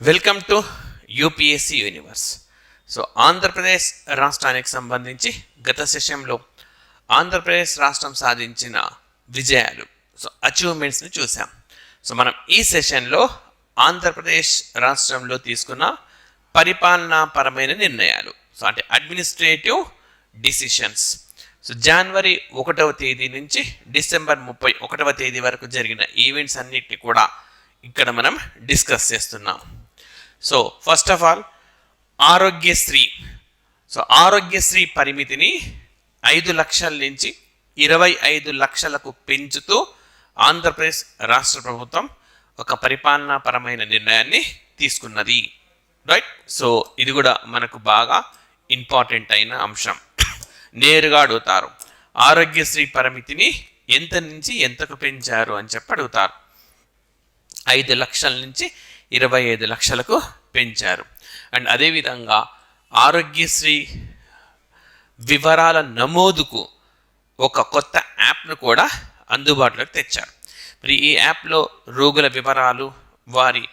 Welcome to UPSC universe. So Andhra Pradesh రాష్ట్రానికి సంబంధించి గత సెషన్లో ఆంధ్రప్రదేశ్ రాష్ట్రం సాధించిన విజయాలు, సో అచీవ్మెంట్స్ని చూసాం. సో మనం ఈ సెషన్లో ఆంధ్రప్రదేశ్ రాష్ట్రంలో తీసుకున్న పరిపాలనాపరమైన నిర్ణయాలు, సో అంటే అడ్మినిస్ట్రేటివ్ డిసిషన్స్, సో జనవరి 1వ తేదీ నుంచి డిసెంబర్ 31వ తేదీ వరకు జరిగిన ఈవెంట్స్ అన్నిటిని కూడా ఇక్కడ మనం డిస్కస్ చేస్తున్నాం. So first of all Aarogyasri. So Aarogyasri పరిమితిని 5 లక్షల నుంచి 25 లక్షలకు పెంచుతూ ఆంధ్రప్రదేశ్ రాష్ట్ర ప్రభుత్వం ఒక పరిపాలనాపరమైన నిర్ణయాన్ని తీసుకున్నది. రైట్. సో ఇది కూడా మనకు బాగా ఇంపార్టెంట్ అయిన అంశం. నేరుగా అడుగుతారు, ఆరోగ్యశ్రీ పరిమితిని ఎంత నుంచి ఎంతకు పెంచారు అని చెప్పి అడుగుతారు. 5 లక్షల నుంచి 25 లక్షలకు పెంచారు. అండ్ అదేవిధంగా ఆరోగ్యశ్రీ వివరాల నమోదుకు ఒక కొత్త యాప్ను కూడా అందుబాటులోకి తెచ్చారు. మరి ఈ యాప్లో రోగుల వివరాలు, వారి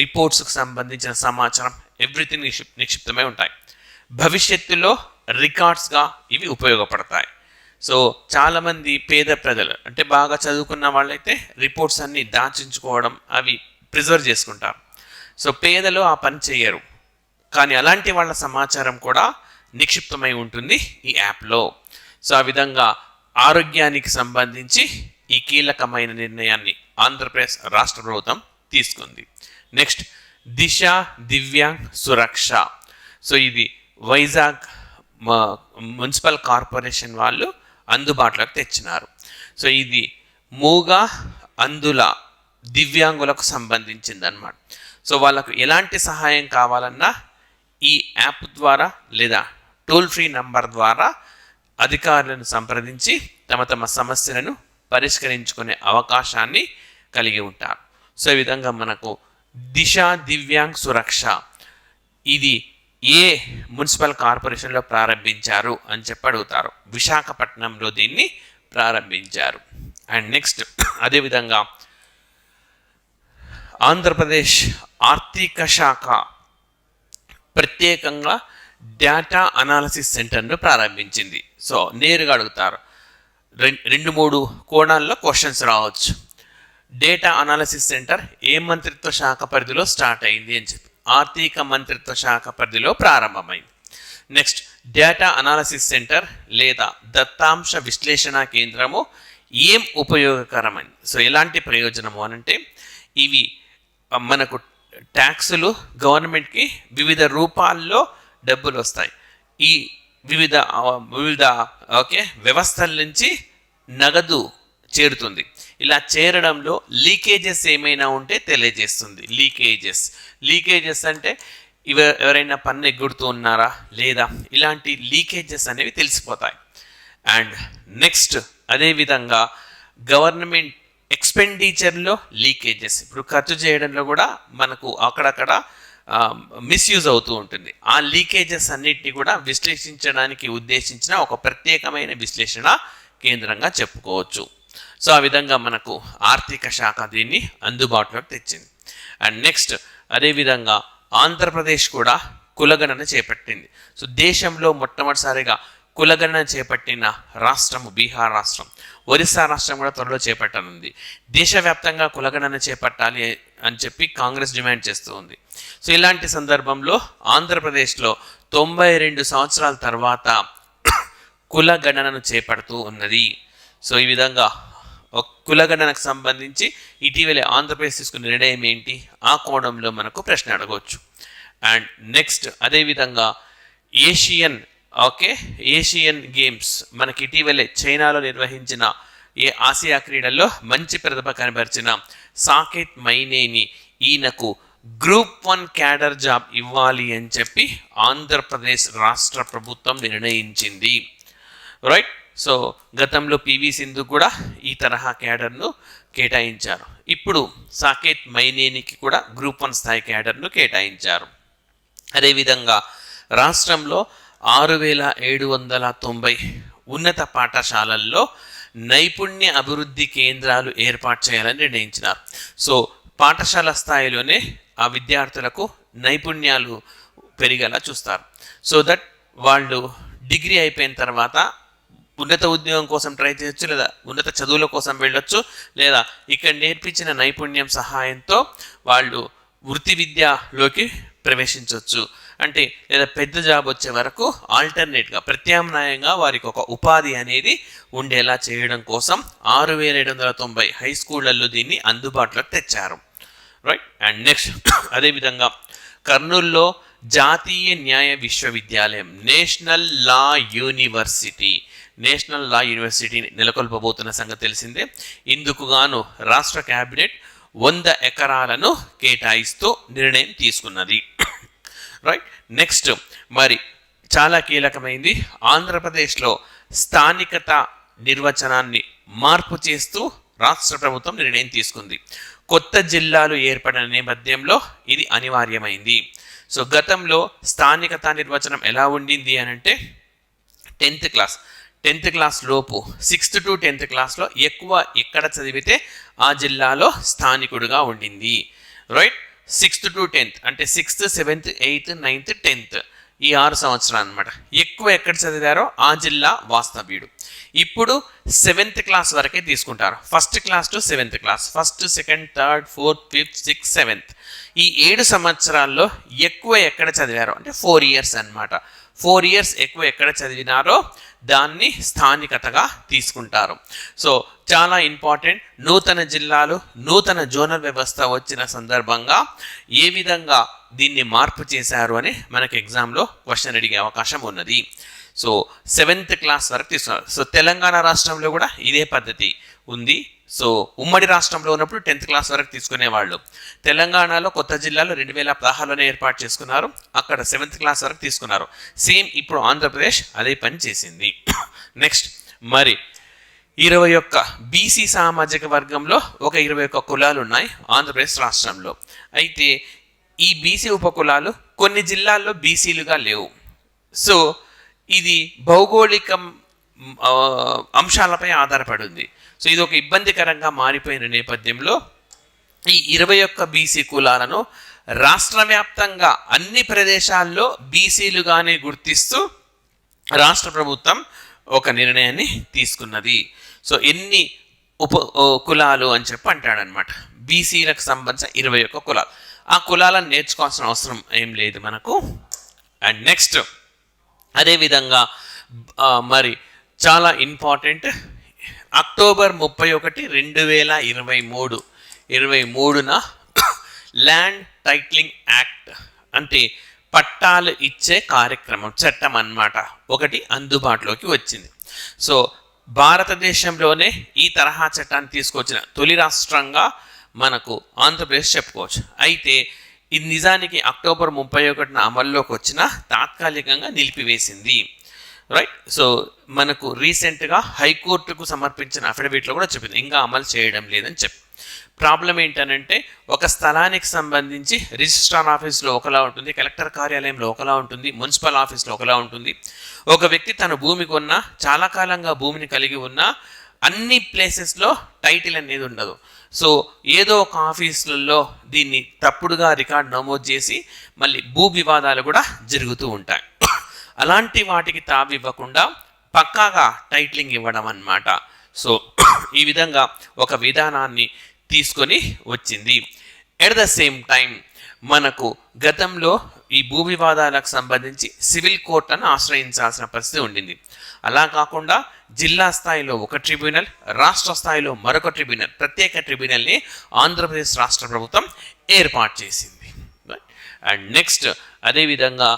రిపోర్ట్స్కి సంబంధించిన సమాచారం ఎవ్రీథింగ్ నిక్షిప్తమై ఉంటాయి. భవిష్యత్తులో రికార్డ్స్గా ఇవి ఉపయోగపడతాయి. సో చాలామంది పేద ప్రజలు, అంటే బాగా చదువుకున్న వాళ్ళైతే రిపోర్ట్స్ అన్నీ దాచించుకోవడం, అవి ప్రిజర్వ్ చేసుకుంటారు. సో పేదలు ఆ పని చేయరు, కానీ అలాంటి వాళ్ళ సమాచారం కూడా నిక్షిప్తమై ఉంటుంది ఈ యాప్లో. సో ఆ విధంగా ఆరోగ్యానికి సంబంధించి ఈ కీలకమైన నిర్ణయాన్ని ఆంధ్రప్రదేశ్ రాష్ట్ర ప్రభుత్వం తీసుకుంది. నెక్స్ట్ దిశ దివ్యాంగ్ సురక్ష. సో ఇది వైజాగ్ మున్సిపల్ కార్పొరేషన్ వాళ్ళు అందుబాటులోకి తెచ్చినారు. సో ఇది మూగ అందుల దివ్యాంగులకు సంబంధించింది అన్నమాట. సో వాళ్ళకు ఎలాంటి సహాయం కావాలన్నా ఈ యాప్ ద్వారా లేదా టోల్ ఫ్రీ నంబర్ ద్వారా అధికారులను సంప్రదించి తమ తమ సమస్యలను పరిష్కరించుకునే అవకాశాన్ని కలిగి ఉంటారు. సో ఈ విధంగా మనకు దిశ దివ్యాంగ్ సురక్ష ఇది ఏ మున్సిపల్ కార్పొరేషన్లో ప్రారంభించారు అని చెప్పి అడుగుతారు. విశాఖపట్నంలో దీన్ని ప్రారంభించారు. అండ్ నెక్స్ట్ అదేవిధంగా ఆంధ్రప్రదేశ్ ఆర్థిక శాఖ ప్రత్యేకంగా డేటా అనాలిసిస్ సెంటర్ను ప్రారంభించింది. సో నేరుగా అడుగుతారు, 2-3 కోణాల్లో క్వశ్చన్స్ రావచ్చు. డేటా అనాలిసిస్ సెంటర్ ఏ మంత్రిత్వ శాఖ పరిధిలో స్టార్ట్ అయింది అని చెప్పి ఆర్థిక మంత్రిత్వ శాఖ పరిధిలో ప్రారంభమైంది. నెక్స్ట్ డేటా అనాలిసిస్ సెంటర్ లేదా దత్తాంశ విశ్లేషణ కేంద్రము ఏం ఉపయోగకరమైంది. సో ఎలాంటి ప్రయోజనము అనంటే ఇవి మనకు ట్యాక్సులు గవర్నమెంట్కి వివిధ రూపాల్లో డబ్బులు వస్తాయి. ఈ వివిధ వ్యవస్థల నుంచి నగదు చేరుతుంది. ఇలా చేరడంలో లీకేజెస్ ఏమైనా ఉంటే తెలియజేస్తుంది. లీకేజెస్ అంటే ఎవరైనా పన్ను ఎగ్గుడుతూ ఉన్నారా లేదా, ఇలాంటి లీకేజెస్ అనేవి తెలిసిపోతాయి. అండ్ నెక్స్ట్ అదేవిధంగా గవర్నమెంట్ ఎక్స్పెండిచర్లో లీకేజెస్, ఇప్పుడు ఖర్చు చేయడంలో కూడా మనకు అక్కడక్కడ మిస్యూజ్ అవుతూ ఉంటుంది. ఆ లీకేజెస్ అన్నిటిని కూడా విశ్లేషించడానికి ఉద్దేశించిన ఒక ప్రత్యేకమైన విశ్లేషణ కేంద్రంగా చెప్పుకోవచ్చు. సో ఆ విధంగా మనకు ఆర్థిక శాఖ దీన్ని అందుబాటులోకి తెచ్చింది. అండ్ నెక్స్ట్ అదేవిధంగా ఆంధ్రప్రదేశ్ కూడా కులగణన చేపట్టింది. సో దేశంలో మొట్టమొదటిసారిగా కులగణన చేపట్టిన రాష్ట్రము బీహార్ రాష్ట్రం. ఒరిస్సా రాష్ట్రం కూడా త్వరలో చేపట్టనుంది. దేశవ్యాప్తంగా కులగణన చేపట్టాలి అని చెప్పి కాంగ్రెస్ డిమాండ్ చేస్తూ ఉంది. సో ఇలాంటి సందర్భంలో ఆంధ్రప్రదేశ్లో 92 సంవత్సరాల తర్వాత కులగణనను చేపడుతూ ఉన్నది. సో ఈ విధంగా కులగణనకు సంబంధించి ఇటీవలే ఆంధ్రప్రదేశ్ తీసుకున్న నిర్ణయం ఏంటి, ఆ కోణంలో మనకు ప్రశ్న అడగవచ్చు. అండ్ నెక్స్ట్ అదేవిధంగా ఏషియన్ గేమ్స్ మనకి ఇటీవలే చైనాలో నిర్వహించిన ఆసియా క్రీడల్లో మంచి ప్రతిభ కనబరిచిన సాకేత్ మైనేని ఈయనకు గ్రూప్ 1 క్యాడర్ జాబ్ ఇవ్వాలి అని చెప్పి ఆంధ్రప్రదేశ్ రాష్ట్ర ప్రభుత్వం నిర్ణయించింది. రైట్. సో గతంలో పివి సింధు కూడా ఈ తరహా క్యాడర్ను కేటాయించారు. ఇప్పుడు సాకేత్ మైనేనికి కూడా గ్రూప్ 1 స్థాయి క్యాడర్ను కేటాయించారు. అదేవిధంగా రాష్ట్రంలో 6790 ఉన్నత పాఠశాలల్లో నైపుణ్య అభివృద్ధి కేంద్రాలు ఏర్పాటు చేయాలని నిర్ణయించినారు. సో పాఠశాల స్థాయిలోనే ఆ విద్యార్థులకు నైపుణ్యాలు పెరిగేలా చూస్తారు. సో దట్ వాళ్ళు డిగ్రీ అయిపోయిన తర్వాత ఉన్నత ఉద్యోగం కోసం ట్రై చేయొచ్చు, లేదా ఉన్నత చదువుల కోసం వెళ్ళొచ్చు, లేదా ఇక్కడ నేర్పించిన నైపుణ్యం సహాయంతో వాళ్ళు వృత్తి విద్యలోకి ప్రవేశించవచ్చు. అంటే లేదా పెద్ద జాబ్ వచ్చే వరకు ఆల్టర్నేట్గా ప్రత్యామ్నాయంగా వారికి ఒక ఉపాధి అనేది ఉండేలా చేయడం కోసం 6790 హై స్కూళ్లలో దీన్ని అందుబాటులోకి తెచ్చారు. రైట్. అండ్ నెక్స్ట్ అదేవిధంగా కర్నూలులో జాతీయ న్యాయ విశ్వవిద్యాలయం నేషనల్ లా యూనివర్సిటీ నెలకొల్పబోతున్న సంగతి తెలిసిందే. ఇందుకు గాను రాష్ట్ర కేబినెట్ 100 ఎకరాలను కేటాయిస్తూ నిర్ణయం తీసుకున్నది. రైట్. నెక్స్ట్ మరి చాలా కీలకమైంది, ఆంధ్రప్రదేశ్లో స్థానికత నిర్వచనాన్ని మార్పు చేస్తూ రాష్ట్ర ప్రభుత్వం నిర్ణయం తీసుకుంది. కొత్త జిల్లాలు ఏర్పడిన నేపథ్యంలో ఇది అనివార్యమైంది. సో గతంలో స్థానికత నిర్వచనం ఎలా ఉండింది అని అంటే 10th క్లాస్ లోపు 6th to 10th క్లాస్లో ఎక్కువ ఎక్కడ చదివితే ఆ జిల్లాలో స్థానికుడిగా ఉండింది. రైట్. 6th to 10th అంటే 6th, 7th, 8th, 9th, 10th ఈ 6 సంవత్సరాలు అనమాట. ఎక్కువ ఎక్కడ చదివారో ఆ జిల్లా వాస్తవ్యుడు. ఇప్పుడు 7th క్లాస్ వరకే తీసుకుంటారు. 1st class to 7th class, 1st, 2nd, 3rd, 4th, 5th, 6th, 7th ఈ 7 సంవత్సరాల్లో ఎక్కువ ఎక్కడ చదివారో అంటే 4 years అనమాట. 4 years ఎక్కువ ఎక్కడ చదివినారో దాన్ని స్థానికతగా తీసుకుంటారు. సో చాలా ఇంపార్టెంట్. నూతన జిల్లాలు, నూతన జోనల్ వ్యవస్థ వచ్చిన సందర్భంగా ఏ విధంగా దీన్ని మార్పు చేశారు అని మనకి ఎగ్జామ్లో క్వశ్చన్ అడిగే అవకాశం ఉన్నది. సో 7th క్లాస్ వరకు తీసుకున్నారు. సో తెలంగాణ రాష్ట్రంలో కూడా ఇదే పద్ధతి ఉంది. సో ఉమ్మడి రాష్ట్రంలో ఉన్నప్పుడు 10th క్లాస్ వరకు తీసుకునేవాళ్ళు. తెలంగాణలో కొత్త జిల్లాలో 2016లోనే ఏర్పాటు చేసుకున్నారు. అక్కడ 7th క్లాస్ వరకు తీసుకున్నారు. సేమ్ ఇప్పుడు ఆంధ్రప్రదేశ్ అదే పని చేసింది. నెక్స్ట్ మరి 21 బీసీ సామాజిక వర్గంలో ఒక 21 కులాలు ఉన్నాయి ఆంధ్రప్రదేశ్ రాష్ట్రంలో. అయితే ఈ బీసీ ఉపకులాలు కొన్ని జిల్లాల్లో బీసీలుగా లేవు. సో ఇది భౌగోళిక అంశాలపై ఆధారపడి ఉంది. సో ఇది ఒక ఇబ్బందికరంగా మారిపోయిన నేపథ్యంలో ఈ 21 బీసీ కులాలను రాష్ట్ర వ్యాప్తంగా అన్ని ప్రదేశాల్లో బీసీలుగానే గుర్తిస్తూ రాష్ట్ర ప్రభుత్వం ఒక నిర్ణయాన్ని తీసుకున్నది. సో ఎన్ని కులాలు అని చెప్పి అంటాడనమాట. బీసీలకు సంబంధించిన 21 కులాలు. ఆ కులాలను నేర్చుకోవాల్సిన అవసరం ఏం లేదు మనకు. అండ్ నెక్స్ట్ అదేవిధంగా మరి చాలా ఇంపార్టెంట్, అక్టోబర్ 31, 2023న ల్యాండ్ టైటిలింగ్ యాక్ట్ అంటే పట్టాలు ఇచ్చే కార్యక్రమం, చట్టం అన్నమాట, ఒకటి అందుబాటులోకి వచ్చింది. సో భారతదేశంలోనే ఈ తరహా చట్టాన్ని తీసుకొచ్చిన తొలి రాష్ట్రంగా మనకు ఆంధ్రప్రదేశ్ చెప్పుకోవచ్చు. అయితే ఇది నిజానికి అక్టోబర్ 31న అమల్లోకి వచ్చిన తాత్కాలికంగా నిలిపివేసింది. రైట్. సో మనకు రీసెంట్గా హైకోర్టుకు సమర్పించిన అఫిడవిట్లో కూడా చెప్పింది ఇంకా అమలు చేయడం లేదని చెప్పి. ప్రాబ్లం ఏంటనంటే ఒక స్థలానికి సంబంధించి రిజిస్ట్రార్ ఆఫీస్లో ఒకలా ఉంటుంది, కలెక్టర్ కార్యాలయంలో ఒకలా ఉంటుంది, మున్సిపల్ ఆఫీస్లో ఒకలా ఉంటుంది. ఒక వ్యక్తి తన భూమి కొన్నా, చాలా కాలంగా భూమిని కలిగి ఉన్నా అన్ని ప్లేసెస్లో టైటిల్ అనేది ఉండదు. సో ఏదో ఒక ఆఫీసులలో దీన్ని తప్పుడుగా రికార్డు నమోదు చేసి మళ్ళీ భూ వివాదాలు కూడా జరుగుతూ ఉంటాయి. అలాంటి వాటికి తావివ్వకుండా పక్కాగా టైటిలింగ్ ఇవ్వడం అన్నమాట. సో ఈ విధంగా ఒక విధానాన్ని తీసుకొని వచ్చింది. ఎట్ ద సేమ్ టైం మనకు గతంలో ఈ భూ వివాదాలకు సంబంధించి సివిల్ కోర్టును ఆశ్రయించాల్సిన పరిస్థితి ఉండింది. అలా కాకుండా జిల్లా స్థాయిలో ఒక ట్రిబ్యునల్, రాష్ట్ర స్థాయిలో మరొక ట్రిబ్యునల్, ప్రత్యేక ట్రిబ్యునల్ని ఆంధ్రప్రదేశ్ రాష్ట్ర ప్రభుత్వం ఏర్పాటు చేసింది. అండ్ నెక్స్ట్ అదేవిధంగా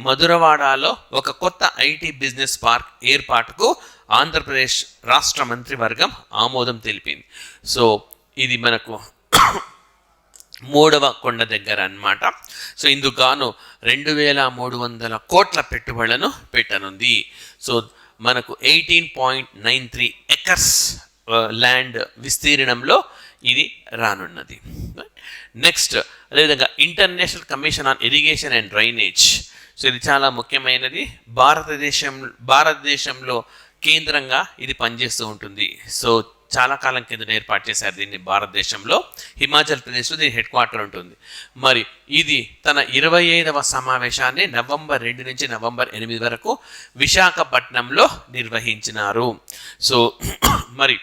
మధురవాడలో ఒక కొత్త ఐటీ బిజినెస్ పార్క్ ఏర్పాటుకు ఆంధ్రప్రదేశ్ రాష్ట్ర మంత్రివర్గం ఆమోదం తెలిపింది. సో ఇది మనకు 3వ కొండ దగ్గర అన్నమాట. సో ఇందుకు గాను 2300 కోట్ల పెట్టుబడులను పెట్టనుంది. సో మనకు 18.93 ఎకర్స్ ల్యాండ్ విస్తీర్ణంలో ఇది రానున్నది. నెక్స్ట్ అదేవిధంగా international commission on irrigation and drainage. So ఇది చాలా ముఖ్యమైనది. భారతదేశంలో కేంద్రంగా ఇది పనిచేస్తూ ఉంటుంది. సో చాలా కాలం కింద ఏర్పాటు చేశారు దీన్ని భారతదేశంలో. హిమాచల్ ప్రదేశ్లో దీని హెడ్ క్వార్టర్ ఉంటుంది. మరి ఇది తన 25వ సమావేశాన్ని నవంబర్ 2 నుంచి నవంబర్ 8 వరకు విశాఖపట్నంలో నిర్వహించినారు. సో మరి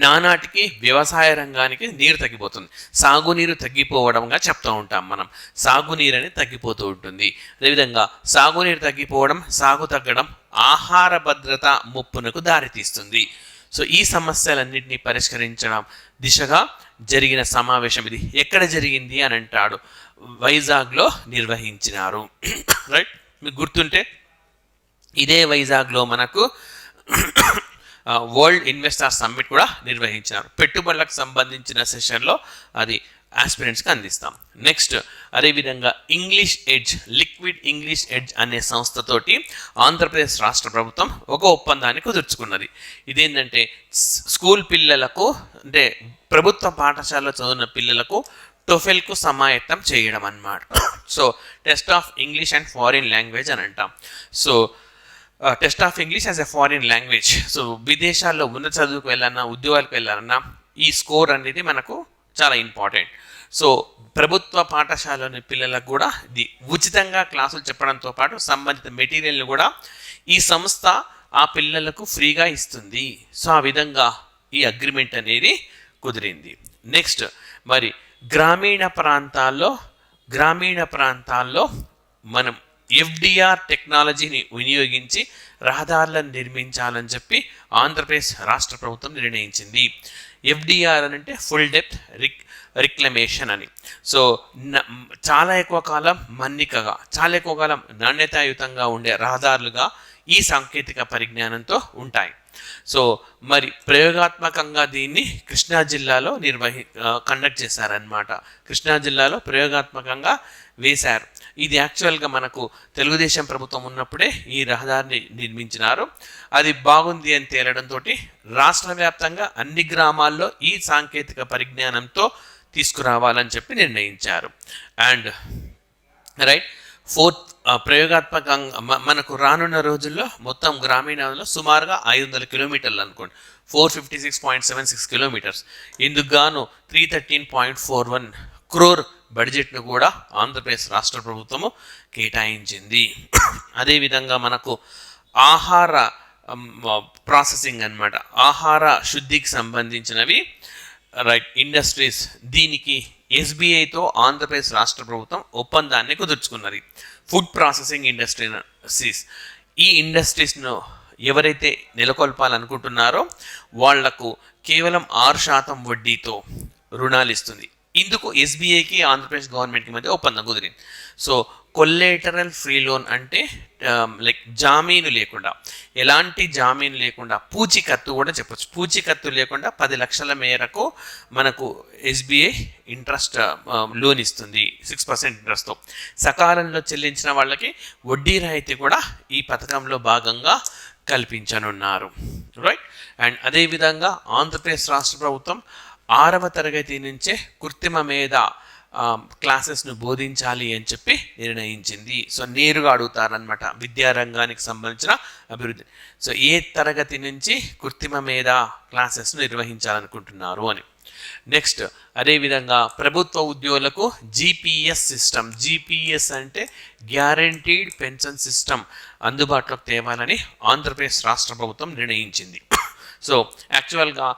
నానాటికి వ్యవసాయ రంగానికి నీరు తగ్గిపోతుంది, సాగునీరు తగ్గిపోవడంగా చెప్తూ ఉంటాం మనం. సాగునీరు అనేది తగ్గిపోతూ ఉంటుంది. అదేవిధంగా సాగునీరు తగ్గిపోవడం, సాగు తగ్గడం ఆహార భద్రత ముప్పునకు దారితీస్తుంది. సో ఈ సమస్యలన్నింటినీ పరిష్కరించడం దిశగా జరిగిన సమావేశం ఇది. ఎక్కడ జరిగింది అని అంటాడు, వైజాగ్లో నిర్వహించినారు. రైట్, మీకు గుర్తుంటే ఇదే వైజాగ్లో మనకు వరల్డ్ ఇన్వెస్టర్ సమ్మిట్ కూడా నిర్వహించారు. పెట్టుబడులకు సంబంధించిన సెషన్లో అది ఆస్పిరెంట్స్కి అందిస్తాం. నెక్స్ట్ అదేవిధంగా English edge, liquid English edge అనే సంస్థతోటి ఆంధ్రప్రదేశ్ రాష్ట్ర ప్రభుత్వం ఒక ఒప్పందాన్ని కుదుర్చుకున్నది. ఇదేంటంటే స్కూల్ పిల్లలకు, అంటే ప్రభుత్వ పాఠశాలలో చదువున్న పిల్లలకు టోఫెల్కు సమాయత్తం చేయడం అన్నమాట. So test of English and foreign language అని అంటాం. So test of English as a foreign language. So విదేశాల్లో ఉన్న చదువుకు వెళ్ళాలన్నా, ఉద్యోగాలకు వెళ్ళాలన్నా ఈ స్కోర్ అనేది మనకు చాలా ఇంపార్టెంట్. సో ప్రభుత్వ పాఠశాలలోని పిల్లలకు కూడా ఇది ఉచితంగా క్లాసులు చెప్పడంతో పాటు సంబంధిత మెటీరియల్ని కూడా ఈ సంస్థ ఆ పిల్లలకు ఫ్రీగా ఇస్తుంది. సో ఆ విధంగా ఈ అగ్రిమెంట్ అనేది కుదిరింది. నెక్స్ట్ మరి గ్రామీణ ప్రాంతాల్లో మనం ఎఫ్డిఆర్ టెక్నాలజీని వినియోగించి రహదారులను నిర్మించాలని చెప్పి ఆంధ్రప్రదేశ్ రాష్ట్ర ప్రభుత్వం నిర్ణయించింది. ఎఫ్డిఆర్ అని అంటే ఫుల్ డెప్త్ రిక్లమేషన్ అని. సో చాలా ఎక్కువ కాలం మన్నికగా, చాలా ఎక్కువ కాలం నాణ్యతాయుతంగా ఉండే రహదారులుగా ఈ సాంకేతిక పరిజ్ఞానంతో ఉంటాయి. సో మరి ప్రయోగాత్మకంగా దీన్ని కృష్ణా జిల్లాలో కండక్ట్ చేశారనమాట. కృష్ణా జిల్లాలో ప్రయోగాత్మకంగా వేశారు. ఇది యాక్చువల్గా మనకు తెలుగుదేశం ప్రభుత్వం ఉన్నప్పుడే ఈ రహదారిని నిర్మించినారు. అది బాగుంది అని తేలడంతో రాష్ట్ర వ్యాప్తంగా అన్ని గ్రామాల్లో ఈ సాంకేతిక పరిజ్ఞానంతో తీసుకురావాలని చెప్పి నిర్ణయించారు. అండ్ రైట్, ఫోర్త్ ప్రయోగాత్మకంగా మనకు రానున్న రోజుల్లో మొత్తం గ్రామీణంలో సుమారుగా 500 కిలోమీటర్లు అనుకోండి, 456.76 కిలోమీటర్స్. ఇందుకు గాను 313.41 crore బడ్జెట్ను కూడా ఆంధ్రప్రదేశ్ రాష్ట్ర ప్రభుత్వము కేటాయించింది. అదేవిధంగా మనకు ఆహార ప్రాసెసింగ్ అన్నమాట, ఆహార శుద్ధికి సంబంధించినవి రైట్ ఇండస్ట్రీస్, దీనికి ఎస్బీఐతో ఆంధ్రప్రదేశ్ రాష్ట్ర ప్రభుత్వం ఒప్పందాన్ని కుదుర్చుకున్నది. ఫుడ్ ప్రాసెసింగ్ ఇండస్ట్రీస్, ఈ ఇండస్ట్రీస్ను ఎవరైతే నెలకొల్పాలనుకుంటున్నారో వాళ్లకు కేవలం 6% వడ్డీతో రుణాలు ఇస్తుంది. ఇందుకు ఎస్బీఐకి ఆంధ్రప్రదేశ్ గవర్నమెంట్కి మధ్య ఒప్పందం కుదిరింది. సో కొల్లేటరల్ ఫ్రీ లోన్ అంటే లైక్ జామీను లేకుండా, ఎలాంటి జామీను లేకుండా, పూచీకత్తు కూడా చెప్పచ్చు, పూచీకత్తు లేకుండా 10 లక్షల మేరకు మనకు ఎస్బీఐ ఇంట్రెస్ట్ లోన్ ఇస్తుంది 6% ఇంట్రెస్ట్తో. సకాలంలో చెల్లించిన వాళ్ళకి వడ్డీ రాయితీ కూడా ఈ పథకంలో భాగంగా కల్పించనున్నారు. రైట్. అండ్ అదేవిధంగా ఆంధ్రప్రదేశ్ రాష్ట్ర ప్రభుత్వం 6వ తరగతి నుంచే కృత్రిమ మేధ క్లాసెస్ను బోధించాలి అని చెప్పి నిర్ణయించింది. సో నేరుగా అడుగుతారనమాట విద్యారంగానికి సంబంధించిన అభివృద్ధి. సో ఏ తరగతి నుంచి కృత్రిమ మేధ క్లాసెస్ను నిర్వహించాలనుకుంటున్నారు అని. నెక్స్ట్ అదేవిధంగా ప్రభుత్వ ఉద్యోగులకు జీపీఎస్ సిస్టమ్, జీపీఎస్ అంటే గ్యారంటీడ్ పెన్షన్ సిస్టమ్ అందుబాటులోకి తేవాలని ఆంధ్రప్రదేశ్ రాష్ట్ర ప్రభుత్వం నిర్ణయించింది. సో యాక్చువల్గా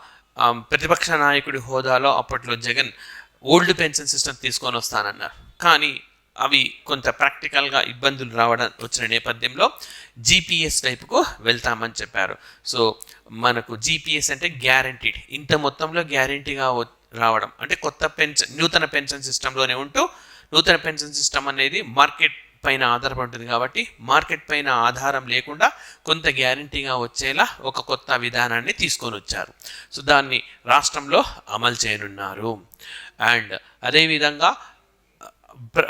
ప్రతిపక్ష నాయకుడి హోదాలో అప్పట్లో జగన్ ఓల్డ్ పెన్షన్ సిస్టమ్ తీసుకొని వస్తానన్నారు. కానీ అవి కొంత ప్రాక్టికల్గా ఇబ్బందులు వచ్చిన నేపథ్యంలో జీపీఎస్ వైపుకు వెళ్తామని చెప్పారు. సో మనకు జీపీఎస్ అంటే గ్యారంటీడ్, ఇంత మొత్తంలో గ్యారంటీగా రావడం అంటే నూతన పెన్షన్ సిస్టంలోనే ఉంటూ, నూతన పెన్షన్ సిస్టమ్ అనేది మార్కెట్ పైన ఆధారపడి ఉంటుంది కాబట్టి మార్కెట్ పైన ఆధారం లేకుండా కొంత గ్యారంటీగా వచ్చేలా ఒక కొత్త విధానాన్ని తీసుకొని వచ్చారు. సో దాన్ని రాష్ట్రంలో అమలు చేయనున్నారు. అండ్ అదేవిధంగా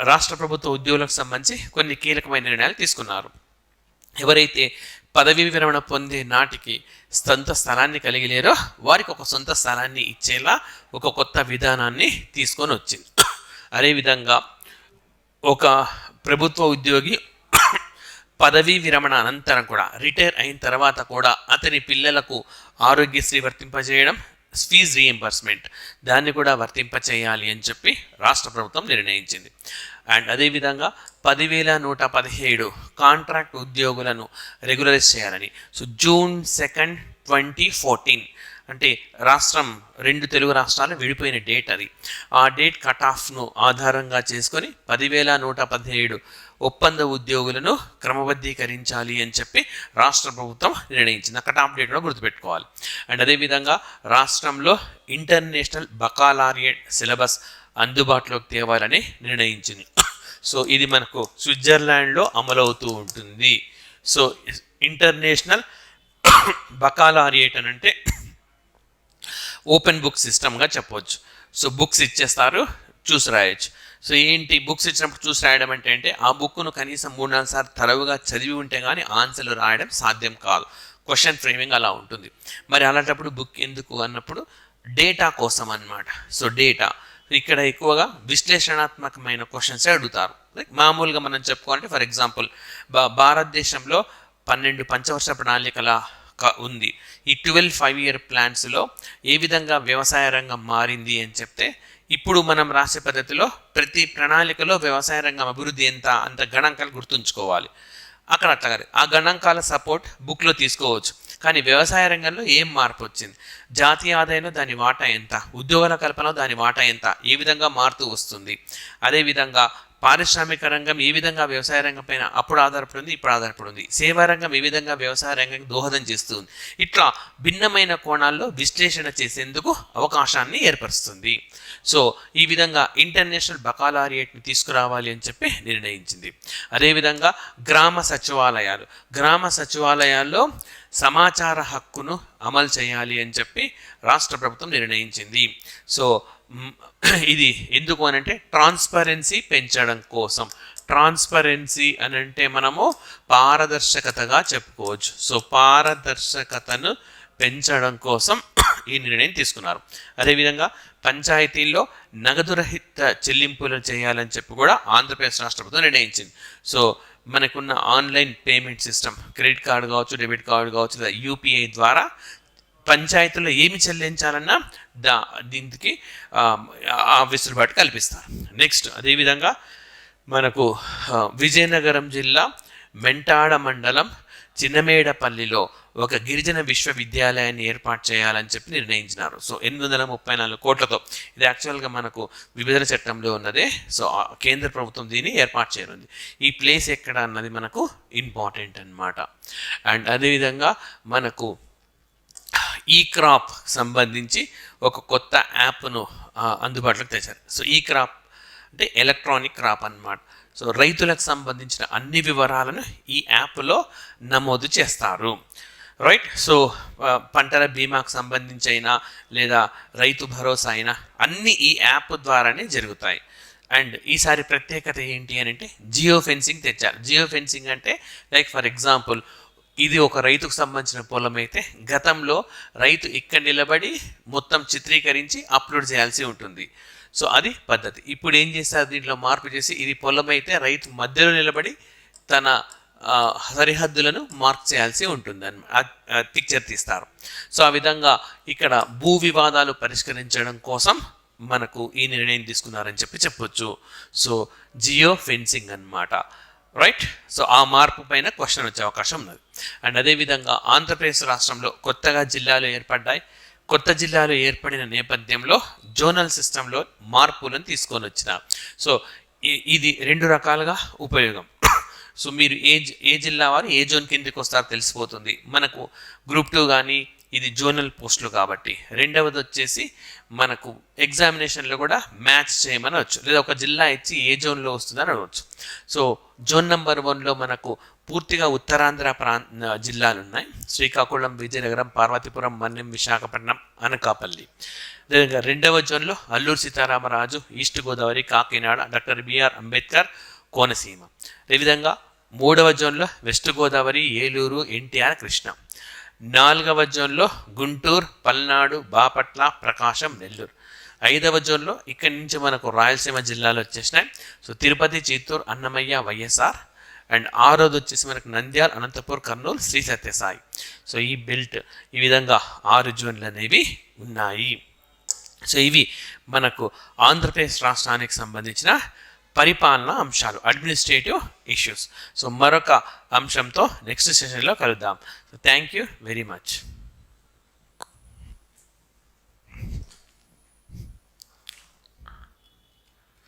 రాష్ట్ర ప్రభుత్వ ఉద్యోగులకు సంబంధించి కొన్ని కీలకమైన నిర్ణయాలు తీసుకున్నారు. ఎవరైతే పదవీ విరమణ పొందే నాటికి సొంత స్థలాన్ని కలిగి లేరో వారికి ఒక సొంత స్థలాన్ని ఇచ్చేలా ఒక కొత్త విధానాన్ని తీసుకొని వచ్చింది. అదేవిధంగా ఒక ప్రభుత్వ ఉద్యోగి పదవీ విరమణ అనంతరం కూడా రిటైర్ అయిన తర్వాత కూడా అతని పిల్లలకు ఆరోగ్యశ్రీ వర్తింపజేయడం, ఫీజ్ రీఎంబర్స్మెంట్ దాన్ని కూడా వర్తింపచేయాలి అని చెప్పి రాష్ట్ర ప్రభుత్వం నిర్ణయించింది. అండ్ అదేవిధంగా 10,117 కాంట్రాక్ట్ ఉద్యోగులను రెగ్యులరైజ్ చేయాలని. సో June 2, 2014 అంటే రాష్ట్రం 2 తెలుగు రాష్ట్రాలు విడిపోయిన డేట్ అది. ఆ డేట్ కట్ ఆఫ్ను ఆధారంగా చేసుకొని 10,117 ఒప్పంద ఉద్యోగులను క్రమబద్ధీకరించాలి అని చెప్పి రాష్ట్ర ప్రభుత్వం నిర్ణయించింది. కట్ ఆఫ్ డేట్ కూడా గుర్తుపెట్టుకోవాలి. అండ్ అదేవిధంగా రాష్ట్రంలో ఇంటర్నేషనల్ బకాలారియట్ సిలబస్ అందుబాటులోకి తేవాలని నిర్ణయించింది. సో ఇది మనకు స్విట్జర్లాండ్లో అమలవుతూ ఉంటుంది. సో ఇంటర్నేషనల్ బకాలారియట్ అని అంటే ఓపెన్ బుక్ సిస్టమ్గా చెప్పవచ్చు. సో బుక్స్ ఇచ్చేస్తారు, చూసి రాయొచ్చు. సో ఏంటి బుక్స్ ఇచ్చినప్పుడు చూసి రాయడం అంటే ఆ బుక్ను కనీసం 3-4 సార్లు తరవుగా చదివి ఉంటే కానీ ఆన్సర్లు రాయడం సాధ్యం కాదు. క్వశ్చన్ ఫ్రేమింగ్ అలా ఉంటుంది. మరి అలాంటప్పుడు బుక్ ఎందుకు అన్నప్పుడు డేటా కోసం అన్నమాట. సో డేటా ఇక్కడ ఎక్కువగా విశ్లేషణాత్మకమైన క్వశ్చన్స్ అడుగుతారు. లైక్ మామూలుగా మనం చెప్పుకోవాలంటే ఫర్ ఎగ్జాంపుల్ భారతదేశంలో 12 పంచవర్ష ప్రణాళికల ఉంది. ఈ 12 5-year ప్లాన్స్లో ఏ విధంగా వ్యవసాయ రంగం మారింది అని చెప్తే ఇప్పుడు మనం రాసే పద్ధతిలో ప్రతి ప్రణాళికలో వ్యవసాయ రంగం అభివృద్ధి అంత గణాంకాలు గుర్తుంచుకోవాలి. అక్కడ అట్లా కాదు, ఆ గణాంకాల సపోర్ట్ బుక్లో తీసుకోవచ్చు. కానీ వ్యవసాయ రంగంలో ఏం మార్పు వచ్చింది, జాతీయ ఆదాయంలో దాని వాటా ఎంత, ఉద్యోగాల కల్పనలో దాని వాటా ఎంత, ఏ విధంగా మారుతూ వస్తుంది, అదేవిధంగా పారిశ్రామిక రంగం ఏ విధంగా వ్యవసాయ రంగం పైన అప్పుడు ఆధారపడింది, ఇప్పుడు ఆధారపడింది, సేవా రంగం ఏ విధంగా వ్యవసాయ రంగం దోహదం చేస్తుంది, ఇట్లా భిన్నమైన కోణాల్లో విశ్లేషణ చేసేందుకు అవకాశాన్ని ఏర్పరుస్తుంది. సో ఈ విధంగా ఇంటర్నేషనల్ బకాలారియట్ని తీసుకురావాలి అని చెప్పి నిర్ణయించింది. అదేవిధంగా గ్రామ సచివాలయాల్లో సమాచార హక్కును అమలు చేయాలి అని చెప్పి రాష్ట్ర ప్రభుత్వం నిర్ణయించింది. సో ఇది ఎందుకు అనంటే ట్రాన్స్పరెన్సీ పెంచడం కోసం. ట్రాన్స్పరెన్సీ అని అంటే మనము పారదర్శకతగా చెప్పుకోవచ్చు. సో పారదర్శకతను పెంచడం కోసం ఈ నిర్ణయం తీసుకున్నారు. అదేవిధంగా పంచాయతీల్లో నగదు రహిత చెల్లింపులు చేయాలని చెప్పి కూడా ఆంధ్రప్రదేశ్ రాష్ట్ర ప్రభుత్వం నిర్ణయించింది. సో మనకున్న online payment system, credit card కావచ్చు, డెబిట్ కార్డు కావచ్చు, లేదా యూపీఐ ద్వారా పంచాయతీలో ఏమి చెల్లించాలన్నా దీనికి ఆ వెసులుబాటు కల్పిస్తారు. నెక్స్ట్ అదేవిధంగా మనకు విజయనగరం జిల్లా మెంటాడ మండలం చిన్నమేడపల్లిలో ఒక గిరిజన విశ్వవిద్యాలయాన్ని ఏర్పాటు చేయాలని చెప్పి నిర్ణయించినారు. సో 834 కోట్లతో. ఇది యాక్చువల్గా మనకు విభజన చట్టంలో ఉన్నదే. సో కేంద్ర ప్రభుత్వం దీన్ని ఏర్పాటు చేయనుంది. ఈ ప్లేస్ ఎక్కడ అన్నది మనకు ఇంపార్టెంట్ అన్నమాట. అండ్ అదేవిధంగా మనకు ఈ క్రాప్ సంబంధించి ఒక కొత్త యాప్ను అందుబాటులోకి తెచ్చారు. సో ఈ క్రాప్ అంటే ఎలక్ట్రానిక్ క్రాప్ అన్నమాట. సో రైతులకు సంబంధించిన అన్ని వివరాలను ఈ యాప్లో నమోదు చేస్తారు. రైట్. సో పంటల బీమాకు సంబంధించి అయినా లేదా రైతు భరోసా అయినా అన్నీ ఈ యాప్ ద్వారానే జరుగుతాయి. అండ్ ఈసారి ప్రత్యేకత ఏంటి అని అంటే జియో ఫెన్సింగ్ తెచ్చారు. జియో ఫెన్సింగ్ అంటే లైక్ ఫర్ ఎగ్జాంపుల్ ఇది ఒక రైతుకు సంబంధించిన పొలం అయితే గతంలో రైతు ఇక్కడ నిలబడి మొత్తం చిత్రీకరించి అప్లోడ్ చేయాల్సి ఉంటుంది. సో అది పద్ధతి. ఇప్పుడు ఏం చేస్తారు, దీంట్లో మార్పు చేసి ఇది పొలం అయితే రైతు మధ్యలో నిలబడి తన సరిహద్దులను మార్క్ చేయాల్సి ఉంటుంది అని పిక్చర్ తీస్తారు. సో ఆ విధంగా ఇక్కడ భూ వివాదాలు పరిష్కరించడం కోసం మనకు ఈ నిర్ణయం తీసుకున్నారని చెప్పొచ్చు. సో జియో ఫెన్సింగ్ అన్నమాట. రైట్. సో ఆ మార్పు పైన క్వశ్చన్ వచ్చే అవకాశం ఉన్నది. అండ్ అదేవిధంగా ఆంధ్రప్రదేశ్ రాష్ట్రంలో కొత్తగా జిల్లాలు ఏర్పడ్డాయి. కొత్త జిల్లాలు ఏర్పడిన నేపథ్యంలో జోనల్ సిస్టంలో మార్పులను తీసుకొని వచ్చిన. సో ఇది 2 రకాలుగా ఉపయోగం. సో మీరు ఏ జిల్లా వారు ఏ జోన్ కిందకి వస్తారో తెలిసిపోతుంది. మనకు గ్రూప్ 2 కానీ ఇది జోనల్ పోస్టులు కాబట్టి. రెండవది వచ్చేసి మనకు ఎగ్జామినేషన్లో కూడా మ్యాచ్ చేయమని వచ్చు, లేదా ఒక జిల్లా ఇచ్చి ఏ జోన్లో వస్తుందని అడగవచ్చు. సో జోన్ నెంబర్ 1లో మనకు పూర్తిగా ఉత్తరాంధ్ర జిల్లాలు ఉన్నాయి. శ్రీకాకుళం, విజయనగరం, పార్వతీపురం, మన్యం, విశాఖపట్నం, అనకాపల్లి. అదేవిధంగా రెండవ జోన్లో Alluri Sitaramaraju, east Godavari, Kakinada, doctor BR Ambedkar, Konaseema. అదేవిధంగా 3వ జోన్లో వెస్ట్ గోదావరి, ఏలూరు, ఎన్టీఆర్, కృష్ణ. 4వ జోన్లో గుంటూరు, పల్నాడు, బాపట్ల, ప్రకాశం, నెల్లూరు. 5వ జోన్లో ఇక్కడి నుంచి మనకు రాయలసీమ జిల్లాలు వచ్చేసినాయి. సో తిరుపతి, చిత్తూరు, అన్నమయ్య, వైఎస్ఆర్. అండ్ ఆరోది వచ్చేసి మనకు నంద్యాల, అనంతపూర్, కర్నూలు, శ్రీ సత్యసాయి. సో ఈ బెల్ట్ ఈ విధంగా 6 జోన్లు అనేవి ఉన్నాయి. సో ఇవి మనకు ఆంధ్రప్రదేశ్ రాష్ట్రానికి సంబంధించిన పరిపాలనా అంశాలు, అడ్మినిస్ట్రేటివ్ ఇష్యూస్. సో మరొక అంశంతో నెక్స్ట్ సెషన్లో కలుద్దాం. So thank you very much.